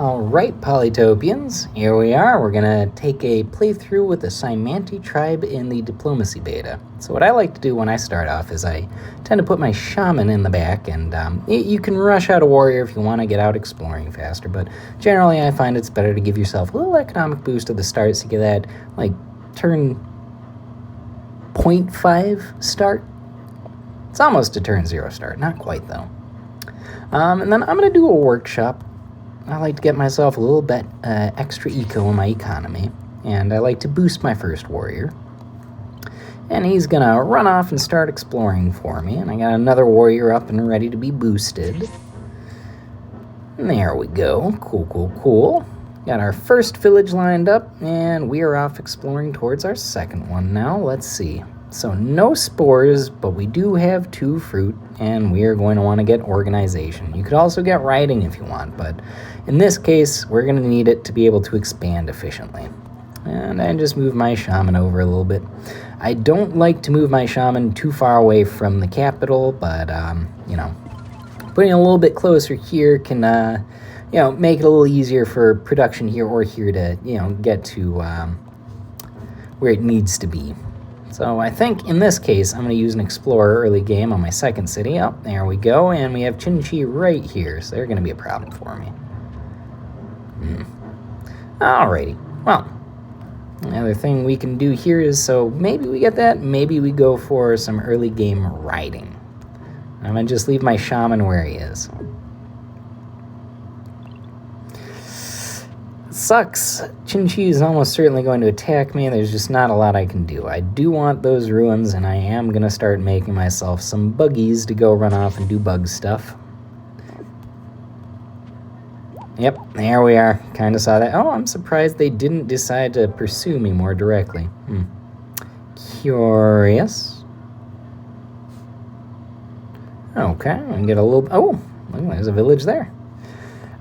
Alright, Polytopians, here we are. We're going to take a playthrough with the Cymanti tribe in the Diplomacy beta. So what I like to do when I start off is I tend to put my shaman in the back, and you can rush out a warrior if you want to get out exploring faster, but generally I find it's better to give yourself a little economic boost at the start so you get that, like, turn 0.5 start. It's almost a turn 0 start, not quite though. And then I'm going to do a workshop. I like to get myself a little bit extra eco in my economy, and I like to boost my first warrior. And he's going to run off and start exploring for me, and I got another warrior up and ready to be boosted. And there we go. Cool. Got our first village lined up, and we are off exploring towards our second one now. Let's see. So no spores, but we do have 2 fruit, and we are going to want to get organization. You could also get writing if you want, but in this case, we're going to need it to be able to expand efficiently. And I just move my shaman over a little bit. I don't like to move my shaman too far away from the capital, but, putting a little bit closer here can, make it a little easier for production here or here to, get to where it needs to be. So I think in this case, I'm going to use an explorer early game on my second city. Oh, there we go. And we have Chinchi right here, so they're going to be a problem for me. Alrighty. Well, the other thing we can do here is, so maybe we get that. Maybe we go for some early game riding. I'm going to just leave my shaman where he is. Sucks. Chinchi is almost certainly going to attack me. There's just not a lot I can do. I do want those ruins, and I am going to start making myself some buggies to go run off and do bug stuff. Yep, there we are. Kind of saw that. Oh, I'm surprised they didn't decide to pursue me more directly. Curious. Okay, I can get a little... Oh, look, there's a village there.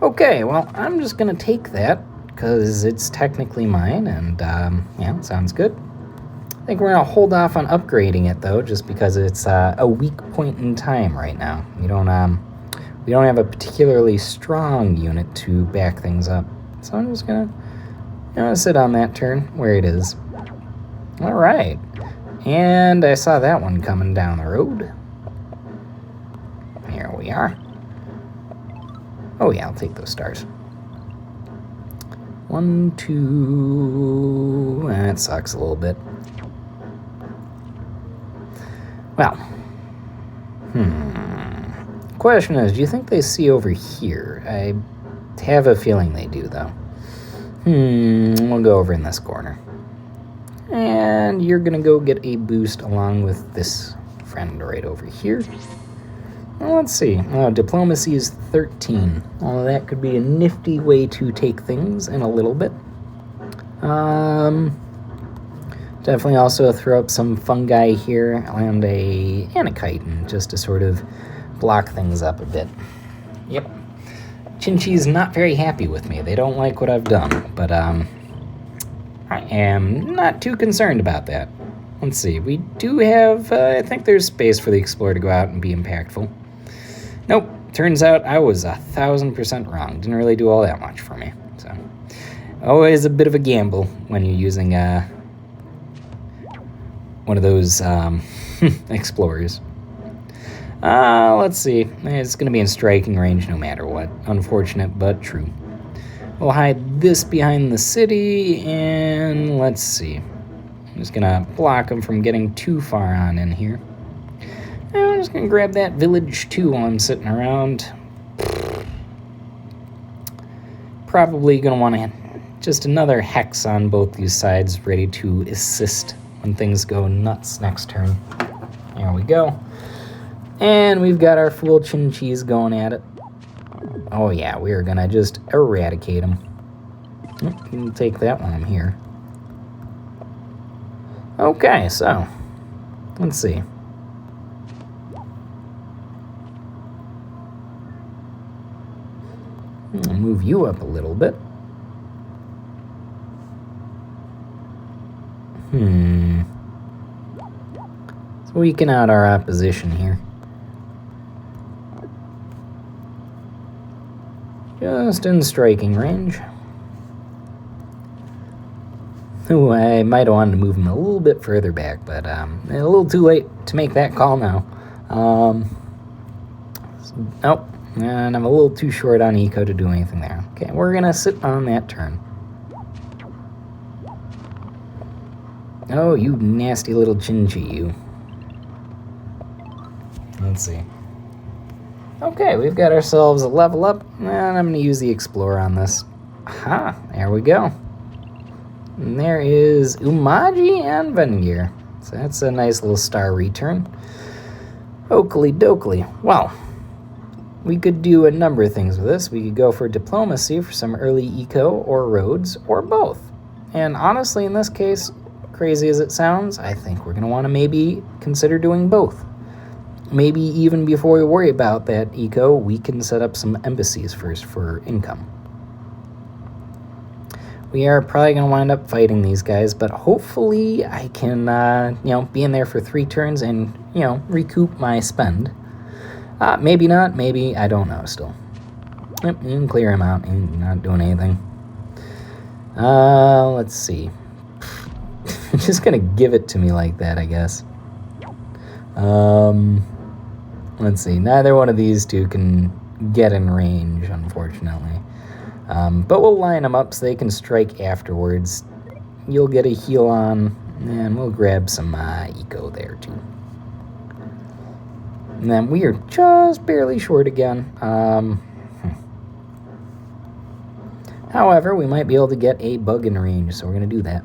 Okay, well, I'm just going to take that, because it's technically mine, and, yeah, sounds good. I think we're going to hold off on upgrading it, though, just because it's a weak point in time right now. We don't have a particularly strong unit to back things up. So I'm just going to sit on that turn where it is. All right. And I saw that one coming down the road. Here we are. Oh, yeah, I'll take those stars. 1, 2... That sucks a little bit. Well. Question is, do you think they see over here? I have a feeling they do, though. We'll go over in this corner. And you're going to go get a boost along with this friend right over here. Well, let's see. Diplomacy is 13. Well, that could be a nifty way to take things in a little bit. Definitely also throw up some fungi here and a chitin just to sort of block things up a bit. Yep. Chinchi's not very happy with me. They don't like what I've done, but I am not too concerned about that. Let's see. We do have, I think there's space for the explorer to go out and be impactful. Nope. Turns out I was 1,000% wrong. Didn't really do all that much for me. So, always a bit of a gamble when you're using one of those explorers. Let's see. It's going to be in striking range no matter what. Unfortunate, but true. We'll hide this behind the city, and let's see. I'm just going to block them from getting too far on in here. And I'm just going to grab that village, too, while I'm sitting around. Probably going to want to just another hex on both these sides, ready to assist when things go nuts next turn. There we go. And we've got our fool Chinchis going at it. Oh, yeah, we're going to just eradicate them. You can take that one here. Okay, so, let's see. I'll move you up a little bit. Let's weaken out our opposition here. Just in striking range. Ooh, I might have wanted to move him a little bit further back, but a little too late to make that call now. Nope, and I'm a little too short on eco to do anything there. Okay, we're going to sit on that turn. Oh, you nasty little chinchi, you. Let's see. Okay, we've got ourselves a level up, and I'm going to use the Explorer on this. Aha, there we go. And there is Umaji and Vengir. So that's a nice little star return. Oakley dokley. Well, we could do a number of things with this. We could go for diplomacy for some early eco or roads, or both. And honestly, in this case, crazy as it sounds, I think we're going to want to maybe consider doing both. Maybe even before we worry about that eco, we can set up some embassies first for income. We are probably going to wind up fighting these guys, but hopefully I can, be in there for 3 turns and, recoup my spend. Maybe not, maybe, I don't know still. Yep, you can clear him out, he's not doing anything. Let's see. Just going to give it to me like that, I guess. Let's see, neither one of these two can get in range, unfortunately. But we'll line them up so they can strike afterwards. You'll get a heal on, and we'll grab some eco there, too. And then we are just barely short again. However, we might be able to get a bug in range, so we're going to do that.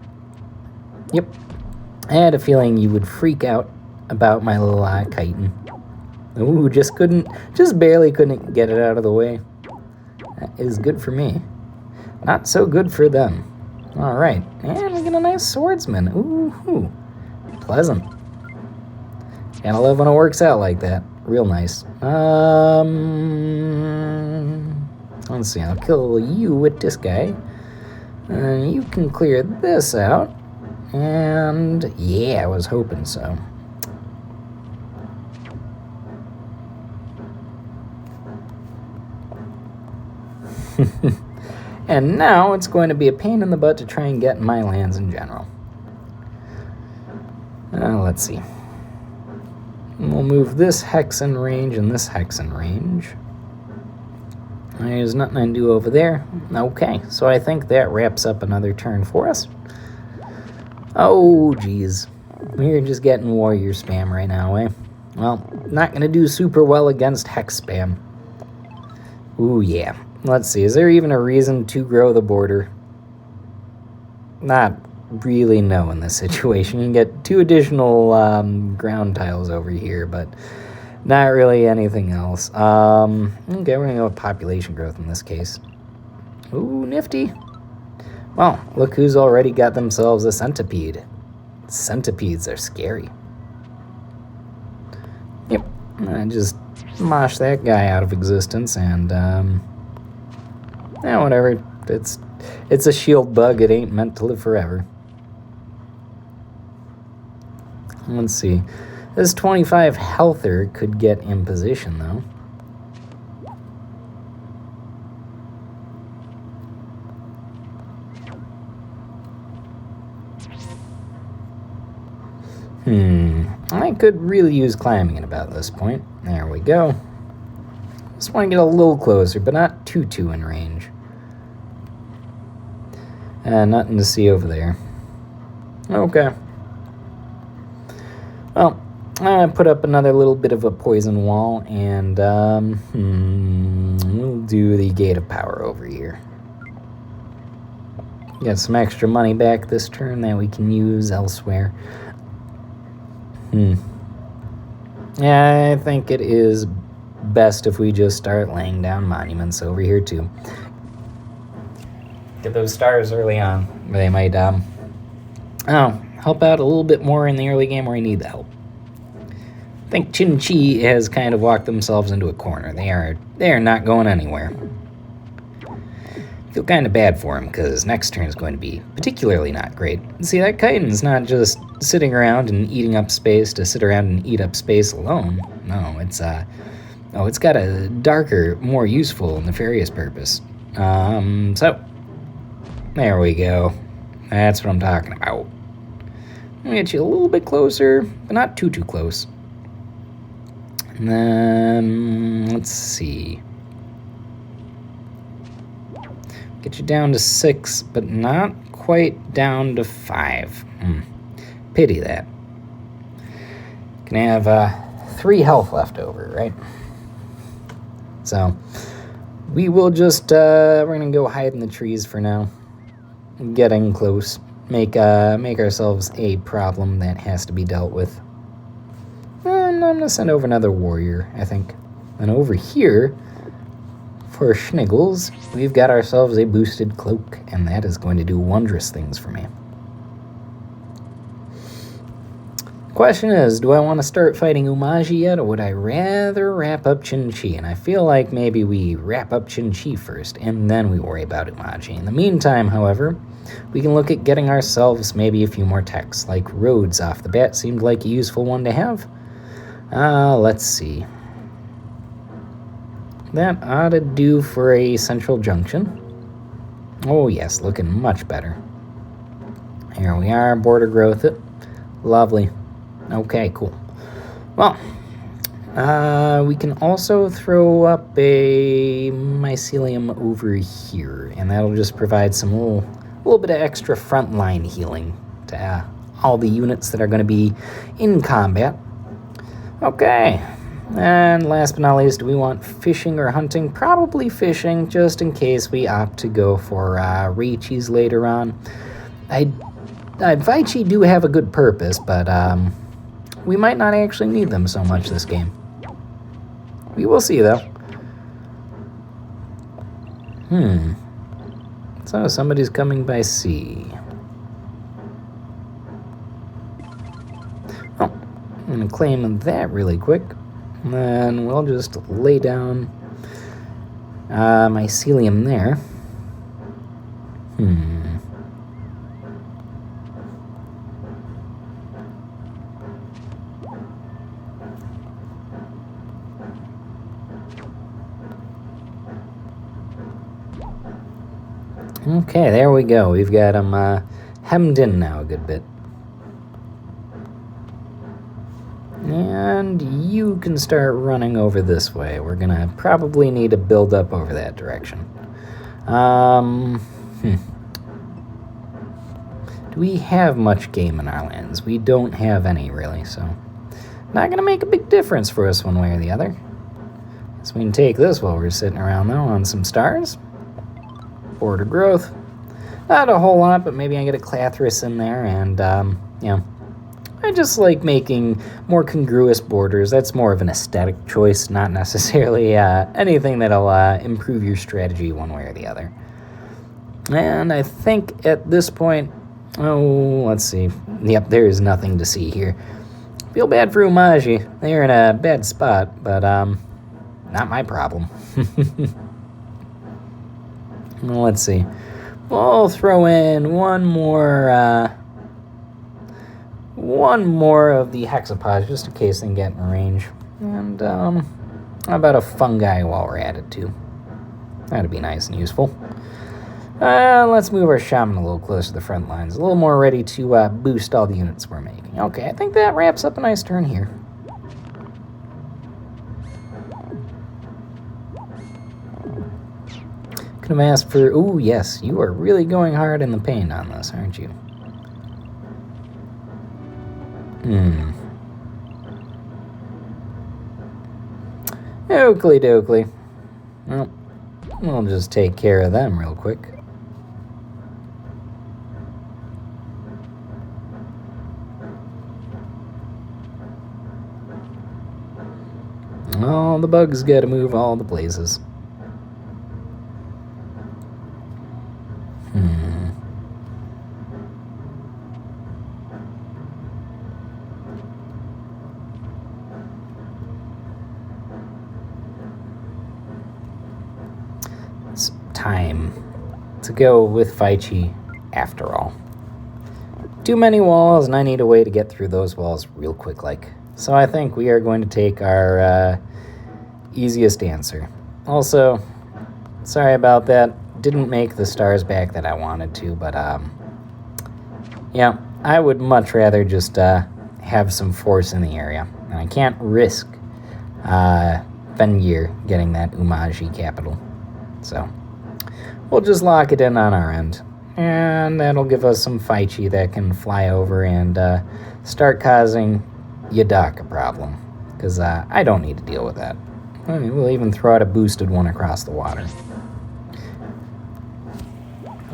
Yep. I had a feeling you would freak out about my little chitin. Ooh, just barely couldn't get it out of the way. That is good for me. Not so good for them. All right, and we get a nice swordsman. Ooh, pleasant. Gotta love when it works out like that. Real nice. Let's see, I'll kill you with this guy. And you can clear this out. And yeah, I was hoping so. And now it's going to be a pain in the butt to try and get my lands in general. Let's see. We'll move this hex in range and this hex in range. There's nothing I can do over there. Okay, so I think that wraps up another turn for us. Oh, geez. We're just getting warrior spam right now, eh? Well, not going to do super well against hex spam. Ooh, yeah. Let's see, is there even a reason to grow the border? Not really, no, in this situation. You can get 2 additional ground tiles over here, but not really anything else. Okay, we're going to go with population growth in this case. Ooh, nifty. Well, look who's already got themselves a centipede. Centipedes are scary. Yep, I just mosh that guy out of existence, and yeah, whatever. It's a shield bug. It ain't meant to live forever. Let's see. This 25 healther could get in position, though. I could really use climbing at about this point. There we go. Just want to get a little closer, but not too in range. Nothing to see over there. Okay. Well, I put up another little bit of a poison wall, and we'll do the Gate of Power over here. Got some extra money back this turn that we can use elsewhere. Yeah, I think it is best if we just start laying down monuments over here too. Get those stars early on. They might help out a little bit more in the early game where we need the help. I think Chin Chi has kind of walked themselves into a corner. They are not going anywhere. Feel kind of bad for him, because next turn is going to be particularly not great. See, that chitin's not just sitting around and eating up space to sit around and eat up space alone. No, it's got a darker, more useful, nefarious purpose. So, there we go. That's what I'm talking about. I'm gonna get you a little bit closer, but not too close. And then, let's see. Get you down to 6, but not quite down to 5. Pity that. Can have 3 health left over, right? So, we will just, we're gonna go hide in the trees for now. Getting close. Make ourselves a problem that has to be dealt with. And I'm gonna send over another warrior, I think. And over here, for Schniggles, we've got ourselves a boosted cloak, and that is going to do wondrous things for me. Question is, do I want to start fighting Umaji yet, or would I rather wrap up Chin-Chi? And I feel like maybe we wrap up Chin-Chi first, and then we worry about Umaji. In the meantime, however, we can look at getting ourselves maybe a few more techs, like Rhodes off the bat seemed like a useful one to have. Let's see. That ought to do for a central junction. Oh yes, looking much better. Here we are, border growth it. Lovely. Okay, cool. Well, we can also throw up a mycelium over here, and that'll just provide some little bit of extra frontline healing to all the units that are going to be in combat. Okay, and last but not least, do we want fishing or hunting? Probably fishing, just in case we opt to go for Reichis later on. Vaichi do have a good purpose, but we might not actually need them so much this game. We will see, though. So somebody's coming by sea. Oh, I'm going to claim that really quick. And then we'll just lay down mycelium there. Okay, there we go. We've got them hemmed in now a good bit. And you can start running over this way. We're going to probably need to build up over that direction. Do we have much game in our lands? We don't have any, really, so not going to make a big difference for us one way or the other. So we can take this while we're sitting around, though, on some stars. Border growth. Not a whole lot, but maybe I get a Clathris in there, and, I just like making more congruous borders. That's more of an aesthetic choice, not necessarily anything that'll improve your strategy one way or the other. And I think at this point, let's see. Yep, there is nothing to see here. Feel bad for Umaji. They're in a bad spot, but not my problem. Well, let's see. We'll throw in one more of the hexapods, just in case they can get in range. And how about a fungi while we're at it, too? That'd be nice and useful. Let's move our shaman a little closer to the front lines. A little more ready to boost all the units we're making. Okay, I think that wraps up a nice turn here. Could have asked for... Ooh, yes, you are really going hard in the paint on this, aren't you? Oakley dokley. Well, we'll just take care of them real quick. All the bugs gotta move all the places. It's time to go with Vaichi after all. Too many walls, and I need a way to get through those walls real quick like. So I think we are going to take our easiest answer. Also, sorry about that. didn't make the stars back that I wanted to, but, yeah, I would much rather just have some force in the area. And I can't risk Fengir getting that Umaji capital. So we'll just lock it in on our end. And that'll give us some Faichi that can fly over and start causing Yadaka a problem. Because I don't need to deal with that. I mean, we'll even throw out a boosted one across the water.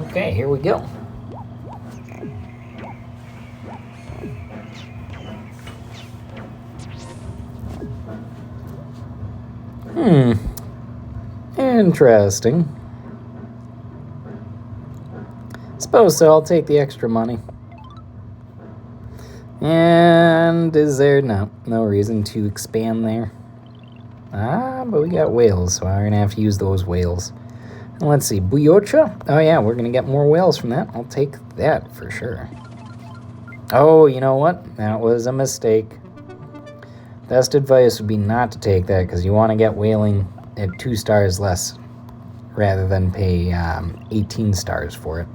Okay, here we go. Interesting. Suppose so, I'll take the extra money. And is there no reason to expand there? But we got whales, so we're gonna have to use those whales. And let's see, Buyocha? Oh yeah, we're gonna get more whales from that. I'll take that for sure. Oh, you know what? That was a mistake. Best advice would be not to take that, because you want to get whaling at 2 stars less rather than pay 18 stars for it.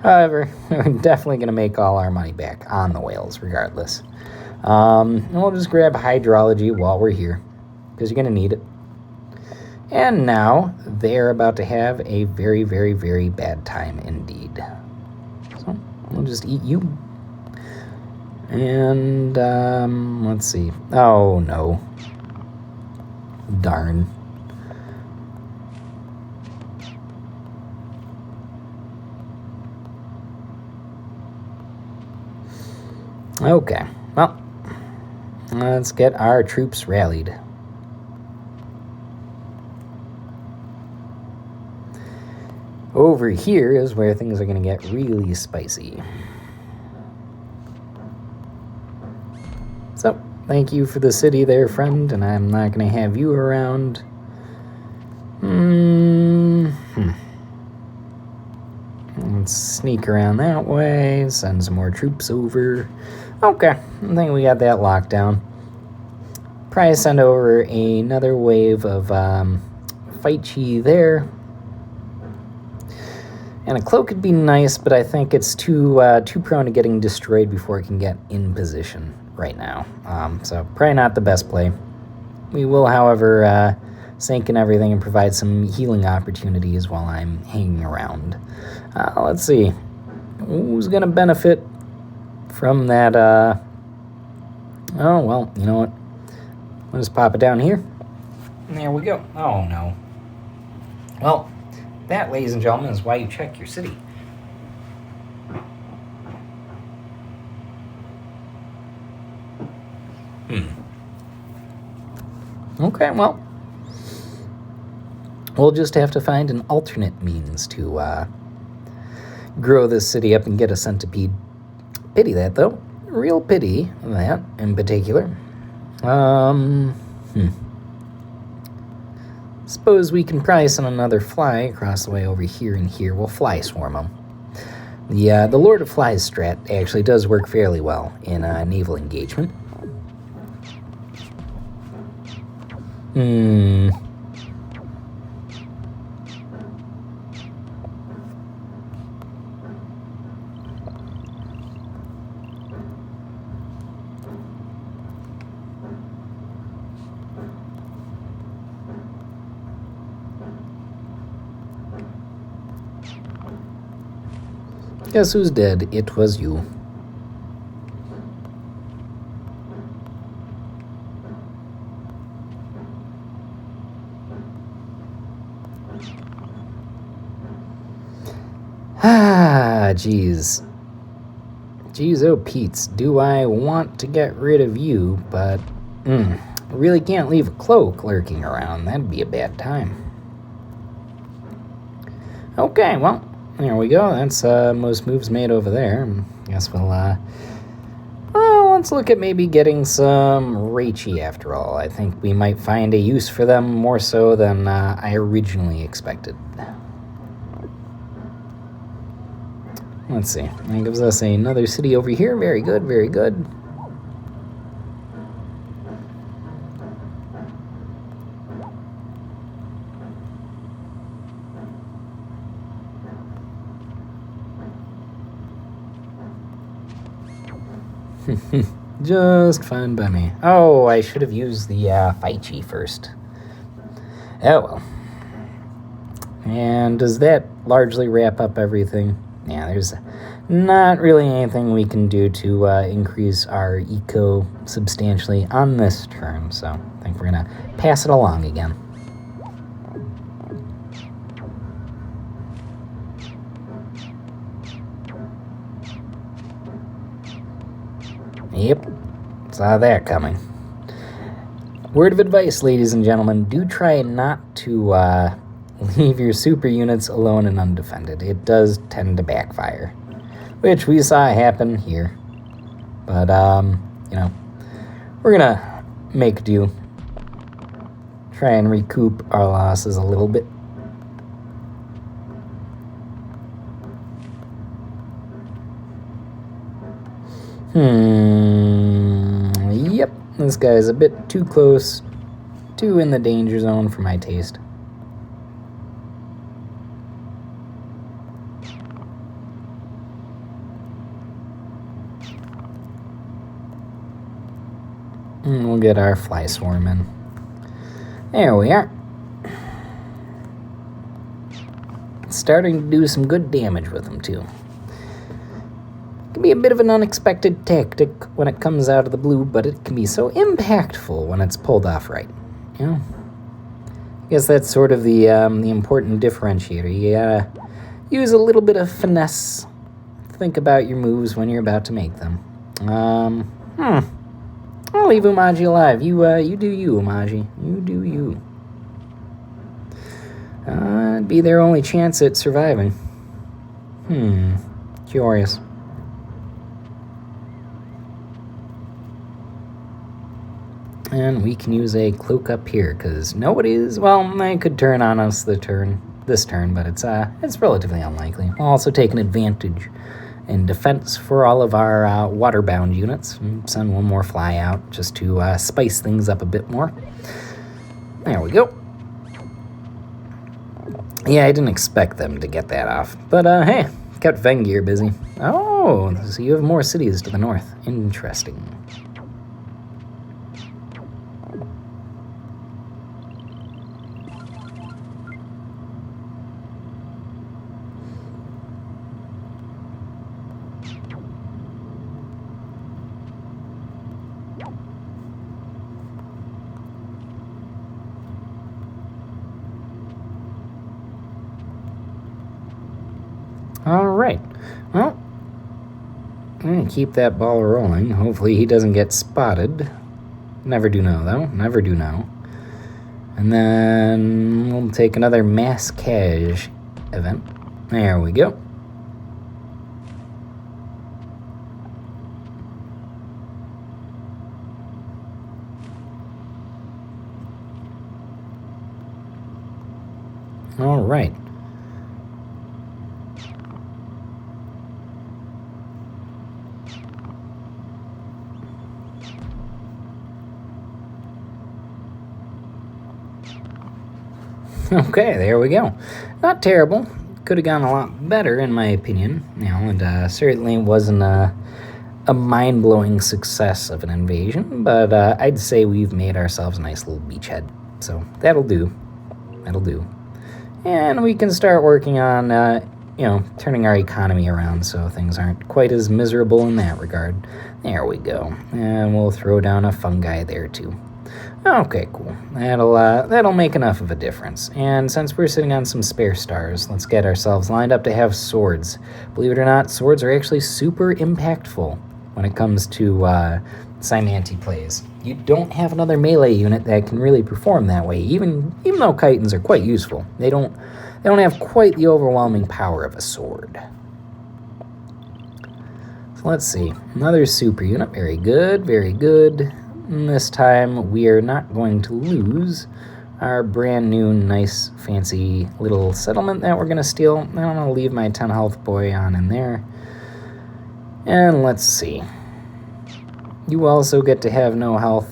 However, we're definitely going to make all our money back on the whales regardless. And we'll just grab hydrology while we're here, because you're going to need it. And now they're about to have a very, very, very bad time indeed. So we'll just eat you. And, let's see. Oh, no. Darn. Okay, well, let's get our troops rallied. Over here is where things are going to get really spicy. So, thank you for the city there, friend, and I'm not going to have you around. Let's sneak around that way, send some more troops over. Okay, I think we got that locked down. Probably send over another wave of Faichi there. And a cloak would be nice, but I think it's too prone to getting destroyed before it can get in position right now. So probably not the best play. We will, however, sink in everything and provide some healing opportunities while I'm hanging around. Let's see. Who's going to benefit from that? Oh, well, you know what? Let's pop it down here. And there we go. Oh, no. Well, that, ladies and gentlemen, is why you check your city. Okay, well, we'll just have to find an alternate means to grow this city up and get a centipede. Pity that, though. Real pity that, in particular. Suppose we can probably send another fly across the way over here and here. We'll fly swarm them. The Lord of Flies strat actually does work fairly well in a naval engagement. Guess who's dead? It was you. Jeez. Jeez, oh Pete's, do I want to get rid of you, but really can't leave a cloak lurking around. That'd be a bad time. Okay, well, there we go. That's most moves made over there. Guess we'll, let's look at maybe getting some Reichi after all. I think we might find a use for them more so than I originally expected. Let's see. That gives us another city over here. Very good, very good. Just fine by me. Oh, I should have used the Faichi first. Oh well. And does that largely wrap up everything? Yeah, there's not really anything we can do to increase our eco substantially on this turn, so I think we're going to pass it along again. Yep, saw that coming. Word of advice, ladies and gentlemen, do try not to leave your super units alone and undefended. It does tend to backfire, which we saw happen here. But, you know, we're gonna make do. Try and recoup our losses a little bit. Yep, this guy's a bit too close, too in the danger zone for my taste. And we'll get our fly swarm in. There we are. Starting to do some good damage with them, too. Can be a bit of an unexpected tactic when it comes out of the blue, but it can be so impactful when it's pulled off right. You know? I guess that's sort of the important differentiator. You gotta use a little bit of finesse. Think about your moves when you're about to make them. I'll leave Umaji alive. You do you, Umaji. You do you. It'd be their only chance at surviving. Curious. And we can use a cloak up here, because nobody's, well, they could turn on us this turn, but it's relatively unlikely. We'll also take an advantage in defense for all of our waterbound units. Send one more fly out just to spice things up a bit more. There we go. Yeah, I didn't expect them to get that off. But, hey, kept Vengir busy. Oh, so you have more cities to the north. Interesting. Alright, well, I'm going to keep that ball rolling. Hopefully he doesn't get spotted. Never do know, though. Never do know. And then we'll take another mass cache event. There we go. Alright. Okay, there we go. Not terrible. Could have gone a lot better, in my opinion. You know, and certainly wasn't a mind-blowing success of an invasion, but I'd say we've made ourselves a nice little beachhead. So that'll do. That'll do. And we can start working on, you know, turning our economy around so things aren't quite as miserable in that regard. There we go. And we'll throw down a fungi there, too. Okay, cool. That'll make enough of a difference. And since we're sitting on some spare stars, let's get ourselves lined up to have swords. Believe it or not, swords are actually super impactful when it comes to Cymanti plays. You don't have another melee unit that can really perform that way, even though chitons are quite useful. They don't have quite the overwhelming power of a sword. So let's see. Another super unit. Very good, very good. And this time we are not going to lose our brand new nice fancy little settlement that we're going to steal. I'm going to leave my 10 health boy on in there. And let's see. You also get to have no health.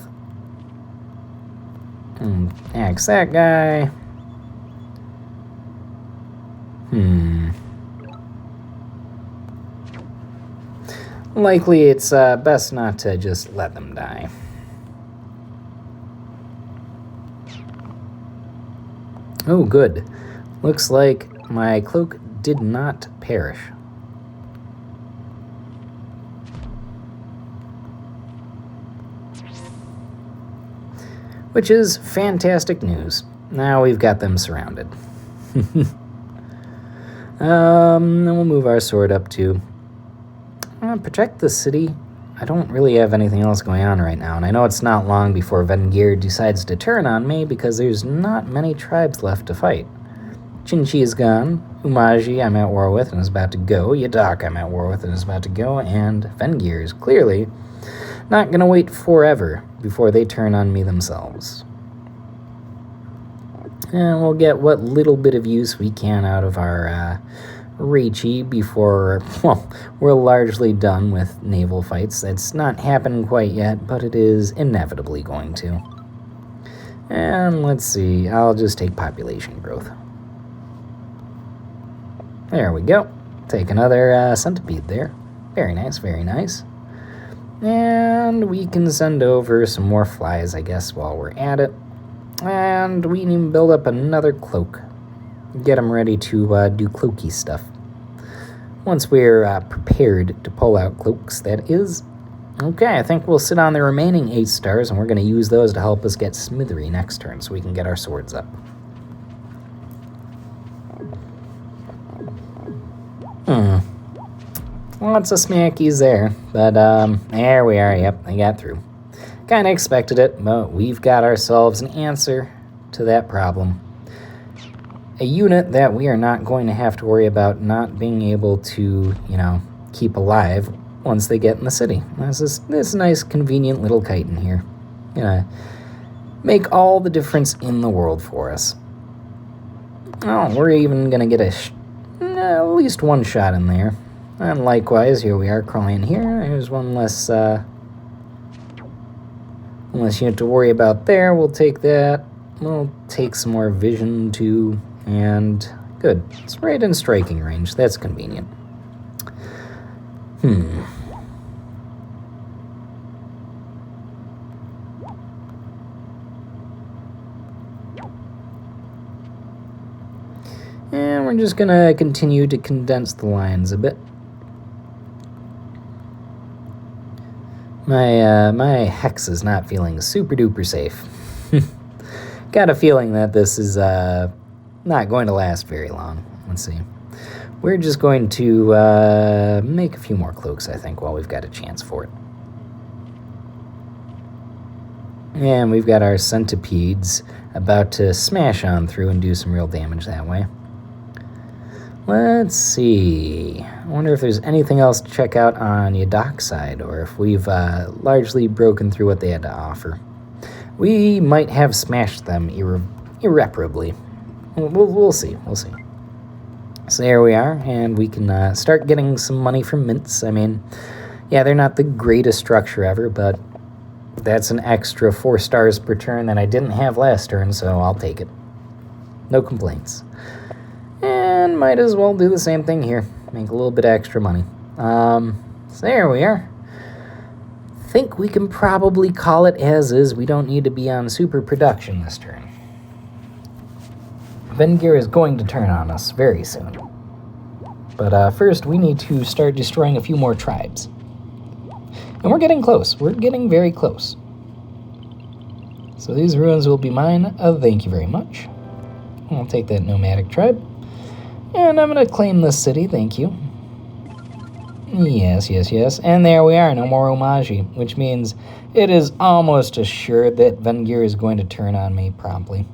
Axe that guy. likely it's best not to just let them die. Oh, good. Looks like my cloak did not perish. Which is fantastic news. Now we've got them surrounded. Then we'll move our sword up to protect the city. I don't really have anything else going on right now, and I know it's not long before Vengir decides to turn on me because there's not many tribes left to fight. Chinchi is gone, Umaji I'm at war with and is about to go, Yadak I'm at war with and is about to go, and Vengir is clearly not going to wait forever before they turn on me themselves. And we'll get what little bit of use we can out of our Reichi before, well, we're largely done with naval fights. That's not happened quite yet, but it is inevitably going to. And let's see, I'll just take population growth. There we go. Take another centipede there. Very nice, very nice. And we can send over some more flies, I guess, while we're at it. And we can build up another cloak. Get them ready to do cloaky stuff. Once we're prepared to pull out cloaks, that is. Okay, I think we'll sit on the remaining 8 stars, and we're going to use those to help us get Smithery next turn so we can get our swords up. Lots of smackies there, but there we are. Yep, I got through. Kind of expected it, but we've got ourselves an answer to that problem. A unit that we are not going to have to worry about not being able to, keep alive once they get in the city. There's this nice, convenient little chitin here. Gonna make all the difference in the world for us. Oh, we're even gonna get at least one shot in there. And likewise, here we are crawling here. There's one less unit to worry about there. We'll take that. We'll take some more vision too. And good. It's right in striking range. That's convenient. And we're just gonna continue to condense the lines a bit. My hex is not feeling super duper safe. Got a feeling that this is not going to last very long. Let's see. We're just going to make a few more cloaks, I think, while we've got a chance for it. And we've got our centipedes about to smash on through and do some real damage that way. Let's see. I wonder if there's anything else to check out on Yadak's side, or if we've largely broken through what they had to offer. We might have smashed them irreparably. We'll see. We'll see. So there we are, and we can start getting some money from mints. I mean, yeah, they're not the greatest structure ever, but that's an extra 4 stars per turn that I didn't have last turn, so I'll take it. No complaints. And might as well do the same thing here. Make a little bit of extra money. So there we are. Think we can probably call it as is. We don't need to be on super production this turn. Vengir is going to turn on us very soon. But first, we need to start destroying a few more tribes. And we're getting close. We're getting very close. So these ruins will be mine. Thank you very much. I'll take that nomadic tribe. And I'm going to claim this city. Thank you. Yes, yes, yes. And there we are. No more Omaji, which means it is almost assured that Vengir is going to turn on me promptly.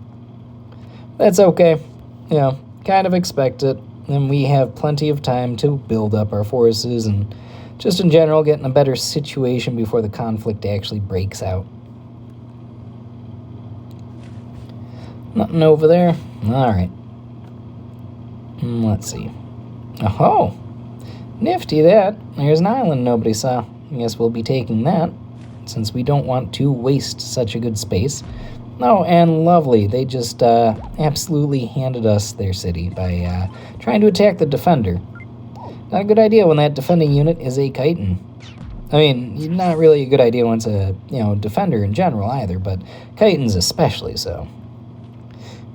That's okay. Kind of expect it. And we have plenty of time to build up our forces and just in general get in a better situation before the conflict actually breaks out. Nothing over there. All right. Let's see. Oh, nifty that. There's an island nobody saw. I guess we'll be taking that, since we don't want to waste such a good space. Oh, and lovely. They just absolutely handed us their city by trying to attack the defender. Not a good idea when that defending unit is a chitin. I mean, not really a good idea when it's a, defender in general either, but chitins especially so.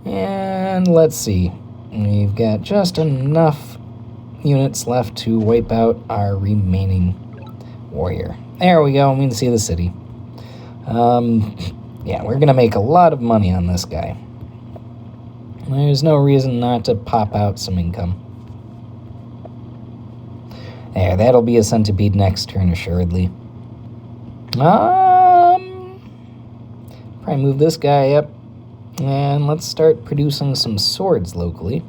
And let's see. We've got just enough units left to wipe out our remaining warrior. There we go. We can see the city. Yeah, we're going to make a lot of money on this guy. There's no reason not to pop out some income. There, that'll be a centipede next turn, assuredly. Probably move this guy up. And let's start producing some swords locally.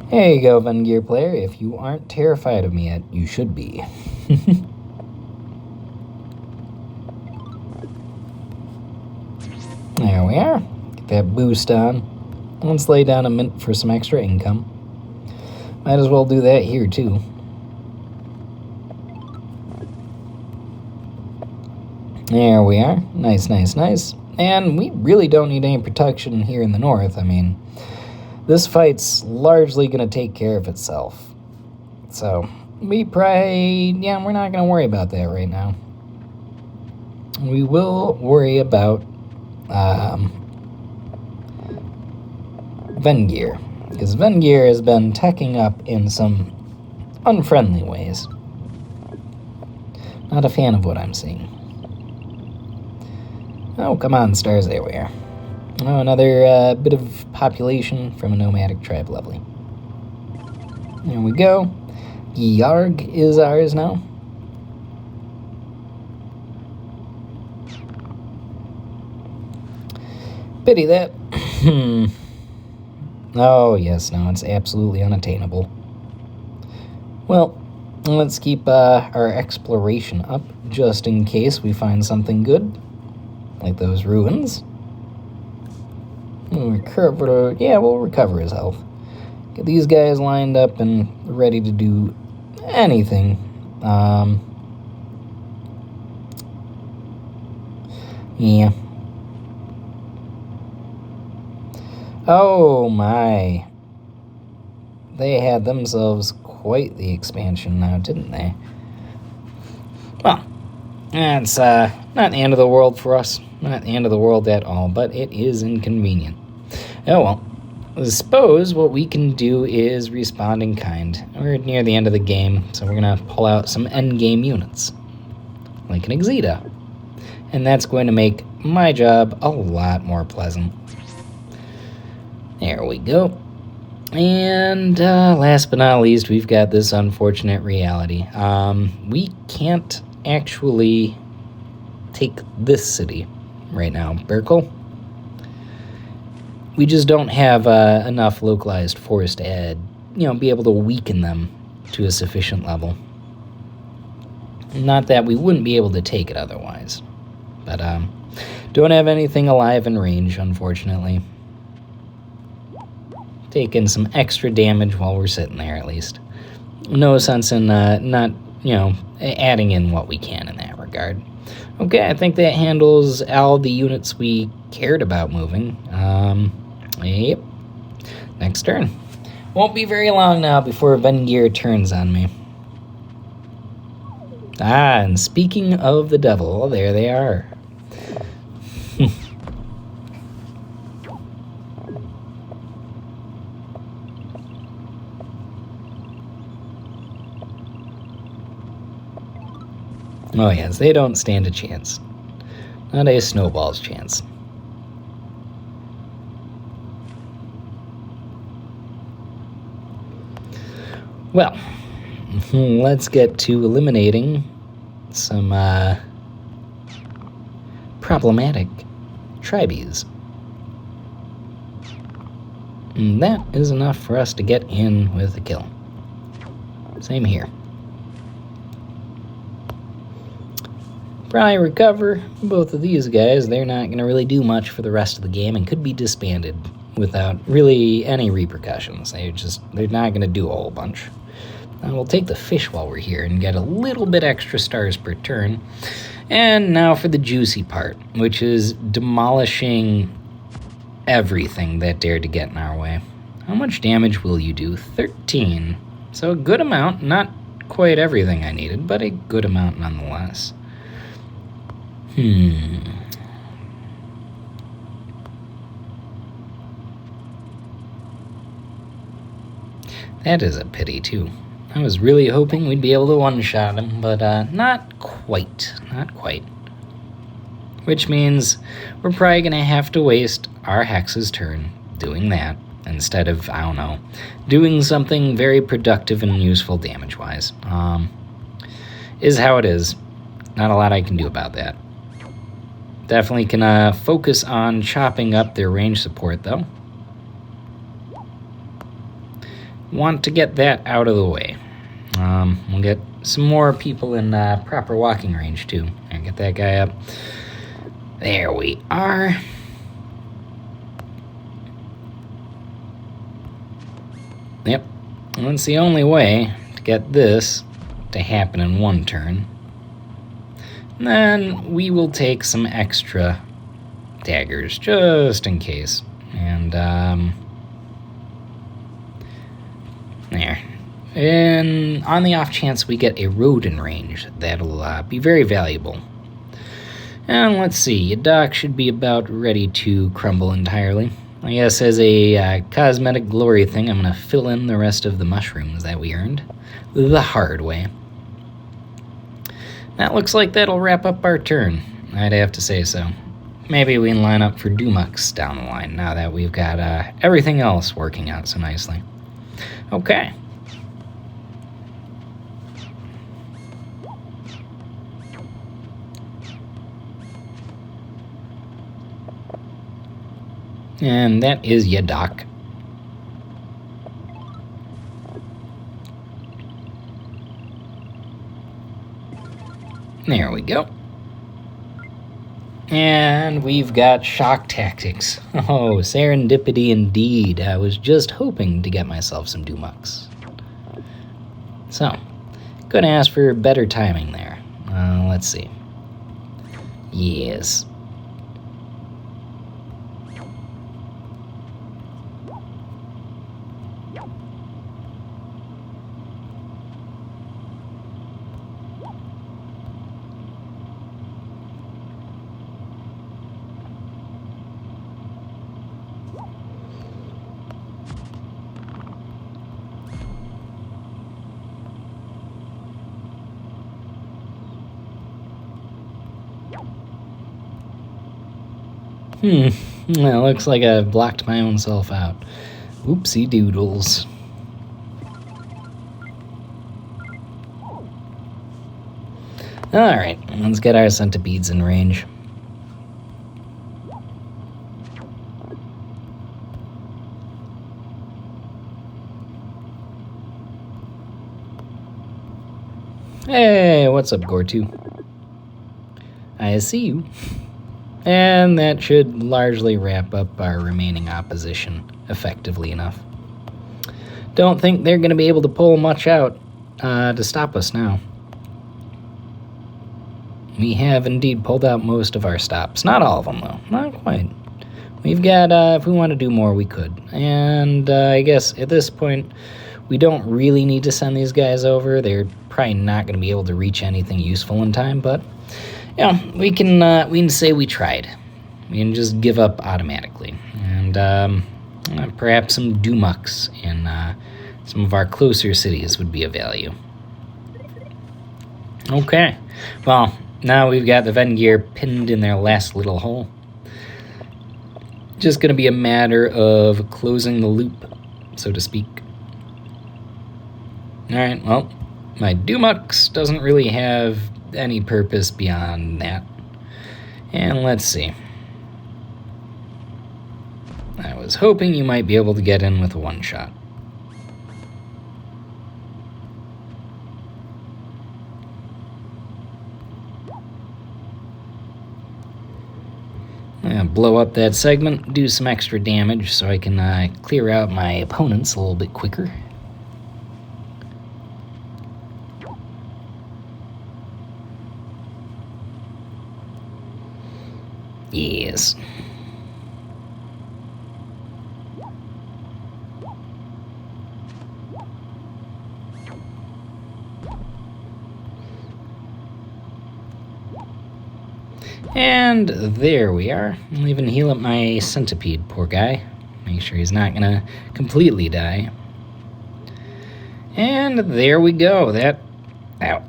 There you go, Vengear player. If you aren't terrified of me yet, you should be. There we are. Get that boost on. Let's lay down a mint for some extra income. Might as well do that here, too. There we are. Nice, nice, nice. And we really don't need any protection here in the north. I mean, this fight's largely going to take care of itself. So, we're not going to worry about that right now. We will worry about Vengear, because Vengear has been teching up in some unfriendly ways. Not a fan of what I'm seeing. Oh, come on, stars, there we are. Oh, another bit of population from a nomadic tribe, lovely. There we go. Yarg is ours now. Pity that. Oh, yes, no, it's absolutely unattainable. Well, let's keep our exploration up, just in case we find something good, like those ruins. We'll recover his health. Get these guys lined up and ready to do anything. Yeah. Oh my. They had themselves quite the expansion now, didn't they? Well, that's not the end of the world for us. Not the end of the world at all, but it is inconvenient. Oh well. I suppose what we can do is respond in kind. We're near the end of the game, so we're going to pull out some endgame units, like an Exita. And that's going to make my job a lot more pleasant. There we go. And last but not least, we've got this unfortunate reality. We can't actually take this city right now, Berkel. We just don't have enough localized force to add, be able to weaken them to a sufficient level. Not that we wouldn't be able to take it otherwise. But don't have anything alive in range, unfortunately. Taking some extra damage while we're sitting there, at least. No sense in not, adding in what we can in that regard. Okay, I think that handles all the units we cared about moving. Yep. Next turn. Won't be very long now before Vengear turns on me. Ah, and speaking of the devil, there they are. Oh yes, they don't stand a chance. Not a snowball's chance. Well, let's get to eliminating some problematic tribes. And that is enough for us to get in with a kill. Same here. Probably recover both of these guys. They're not going to really do much for the rest of the game and could be disbanded without really any repercussions. They're not going to do a whole bunch. Now we'll take the fish while we're here and get a little bit extra stars per turn. And now for the juicy part, which is demolishing everything that dared to get in our way. How much damage will you do? 13. So a good amount, not quite everything I needed, but a good amount nonetheless. That is a pity, too. I was really hoping we'd be able to one-shot him, but not quite. Not quite. Which means we're probably going to have to waste our Hex's turn doing that instead of, I don't know, doing something very productive and useful damage-wise. Is how it is. Not a lot I can do about that. Definitely can focus on chopping up their range support, though. Want to get that out of the way. We'll get some more people in proper walking range, too. And get that guy up. There we are. Yep. And that's the only way to get this to happen in one turn. And then we will take some extra daggers, just in case. And, there. And on the off chance we get a road in range, that'll be very valuable. And let's see, Dock should be about ready to crumble entirely. I guess as a cosmetic glory thing, I'm going to fill in the rest of the mushrooms that we earned the hard way. That looks like that'll wrap up our turn, I'd have to say so. Maybe we can line up for Dumux down the line now that we've got everything else working out so nicely. Okay. And that is ya, Doc. There we go. And we've got shock tactics. Oh, serendipity indeed. I was just hoping to get myself some Dumux. So, couldn't ask for better timing there. Let's see. Yes. Well, looks like I've blocked my own self out. Oopsie doodles. Alright, let's get our centipedes in range. Hey, what's up, Gortu? I see you. And that should largely wrap up our remaining opposition effectively enough. Don't think they're going to be able to pull much out to stop us now. We have indeed pulled out most of our stops. Not all of them, though. Not quite. We've got, if we want to do more, we could. And I guess at this point, we don't really need to send these guys over. They're probably not going to be able to reach anything useful in time, but yeah, we can say we tried. We can just give up automatically. And perhaps some Dumux in some of our closer cities would be of value. Okay, well, now we've got the Vengear pinned in their last little hole. Just going to be a matter of closing the loop, so to speak. Alright, well, my Dumux doesn't really have any purpose beyond that. And let's see. I was hoping you might be able to get in with a one-shot. I'm gonna blow up that segment, do some extra damage so I can clear out my opponents a little bit quicker. Yes. And there we are. I'll even heal up my centipede, poor guy. Make sure he's not gonna completely die. And there we go. That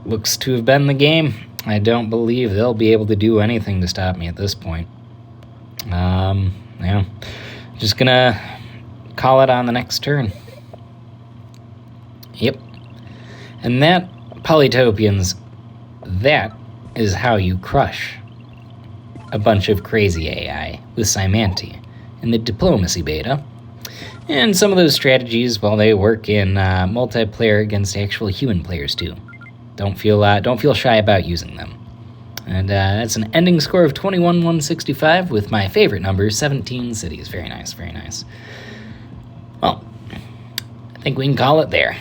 looks to have been the game. I don't believe they'll be able to do anything to stop me at this point. Yeah. Just gonna call it on the next turn. Yep. And that, Polytopians, that is how you crush a bunch of crazy AI with Cymanti in the diplomacy beta. And some of those strategies, well, they work in multiplayer against actual human players too. Don't feel shy about using them. And that's an ending score of 21,165 with my favorite number, 17 cities. Very nice, very nice. Well, I think we can call it there.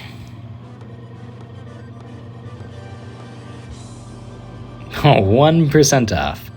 Oh, 1% off.